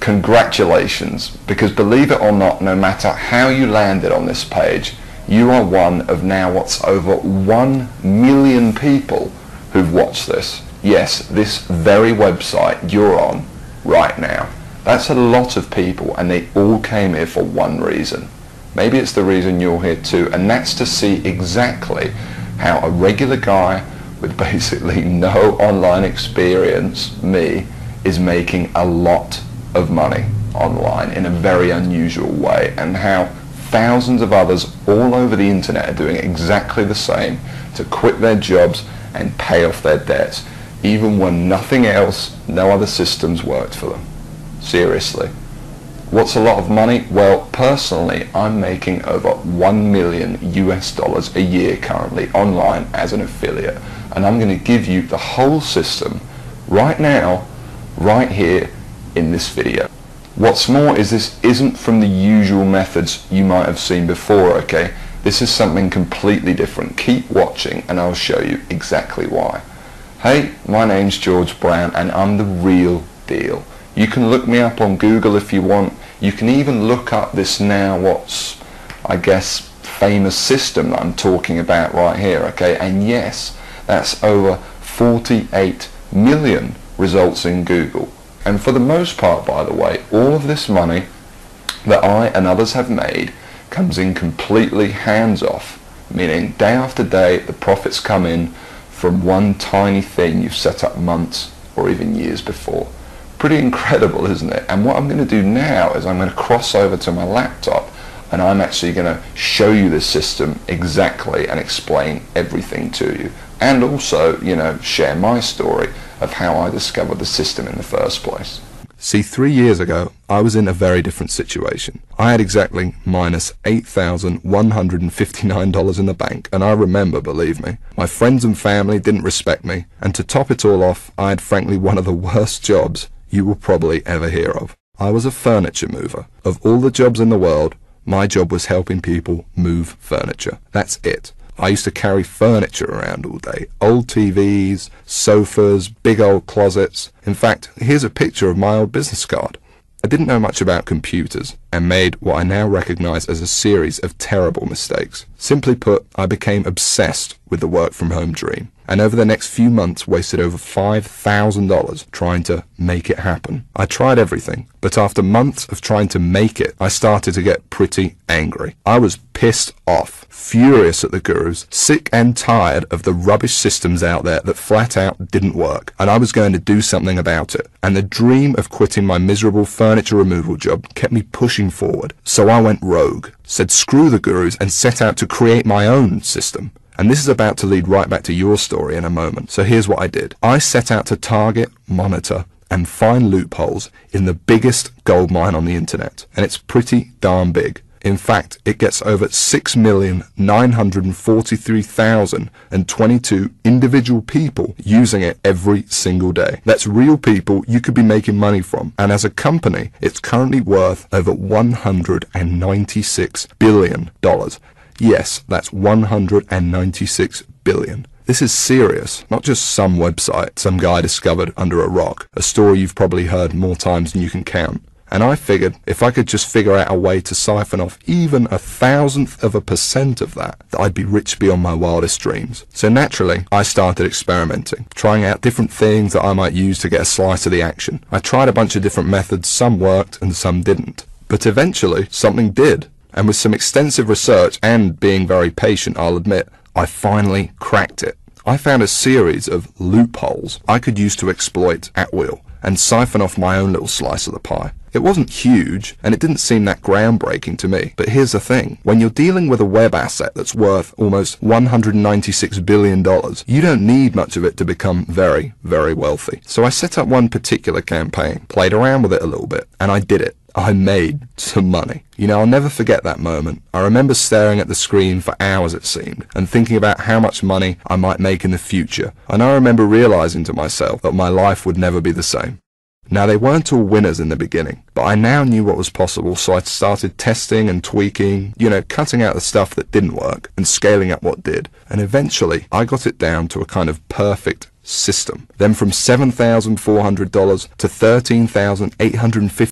congratulations, because believe it or not, no matter how you landed on this page, you are one of now what's over 1 million people who've watched this. Yes, this very website you're on right now. That's a lot of people, and they all came here for one reason. Maybe it's the reason you're here too, and that's to see exactly how a regular guy with basically no online experience, me, is making a lot of money online in a very unusual way, and how thousands of others all over the internet are doing exactly the same to quit their jobs and pay off their debts, even when nothing else, no other systems worked for them. Seriously. What's a lot of money? Well, personally, I'm making over $1 million US a year currently online as an affiliate, and I'm going to give you the whole system right now, right here in this video. What's more is this isn't from the usual methods you might have seen before, okay? This is something completely different. Keep watching and I'll show you exactly why. Hey, my name's George Brown and I'm the real deal. You can look me up on Google if you want. You can even look up this now what's, I guess, famous system that I'm talking about right here, okay? And yes, that's over 48 million results in Google. And for the most part, by the way, all of this money that I and others have made comes in completely hands-off, meaning day after day the profits come in from one tiny thing you've set up months or even years before. Pretty incredible, isn't it? And what I'm going to do now is I'm going to cross over to my laptop and I'm actually going to show you this system exactly and explain everything to you, and also, you know, share my story of how I discovered the system in the first place. See, 3 years ago, I was in a very different situation. I had exactly minus $8,159 in the bank, and I remember, believe me, my friends and family didn't respect me, and to top it all off, I had frankly one of the worst jobs you will probably ever hear of. I was a furniture mover. Of all the jobs in the world, my job was helping people move furniture. That's it. I used to carry furniture around all day. Old TVs, sofas, big old closets. In fact, here's a picture of my old business card. I didn't know much about computers and made what I now recognize as a series of terrible mistakes. Simply put, I became obsessed with the work from home dream, and over the next few months wasted over $5,000 trying to make it happen. I tried everything, but after months of trying to make it, I started to get pretty angry. I was pissed off, furious at the gurus, sick and tired of the rubbish systems out there that flat out didn't work, and I was going to do something about it. And the dream of quitting my miserable furniture removal job kept me pushing forward. So I went rogue, said screw the gurus, and set out to create my own system. And this is about to lead right back to your story in a moment. So here's what I did. I set out to target, monitor, and find loopholes in the biggest goldmine on the internet. And it's pretty darn big. In fact, it gets over 6,943,022 individual people using it every single day. That's real people you could be making money from. And as a company, it's currently worth over $196 billion. Yes, that's 196 billion. This is serious, not just some website some guy discovered under a rock, a story you've probably heard more times than you can count. And I figured if I could just figure out a way to siphon off even 1,000% of that, I'd be rich beyond my wildest dreams. So naturally, I started experimenting, trying out different things that I might use to get a slice of the action. I tried a bunch of different methods, some worked and some didn't. But eventually, something did. And with some extensive research and being very patient, I'll admit, I finally cracked it. I found a series of loopholes I could use to exploit at will and siphon off my own little slice of the pie. It wasn't huge, and it didn't seem that groundbreaking to me. But here's the thing. When you're dealing with a web asset that's worth almost $196 billion, you don't need much of it to become very, very wealthy. So I set up one particular campaign, played around with it a little bit, and I did it. I made some money. You know, I'll never forget that moment. I remember staring at the screen for hours, it seemed, and thinking about how much money I might make in the future. And I remember realizing to myself that my life would never be the same. Now, they weren't all winners in the beginning, but I now knew what was possible, so I started testing and tweaking, you know, cutting out the stuff that didn't work and scaling up what did. And eventually, I got it down to a kind of perfect system. Then from $7,400 to $13,850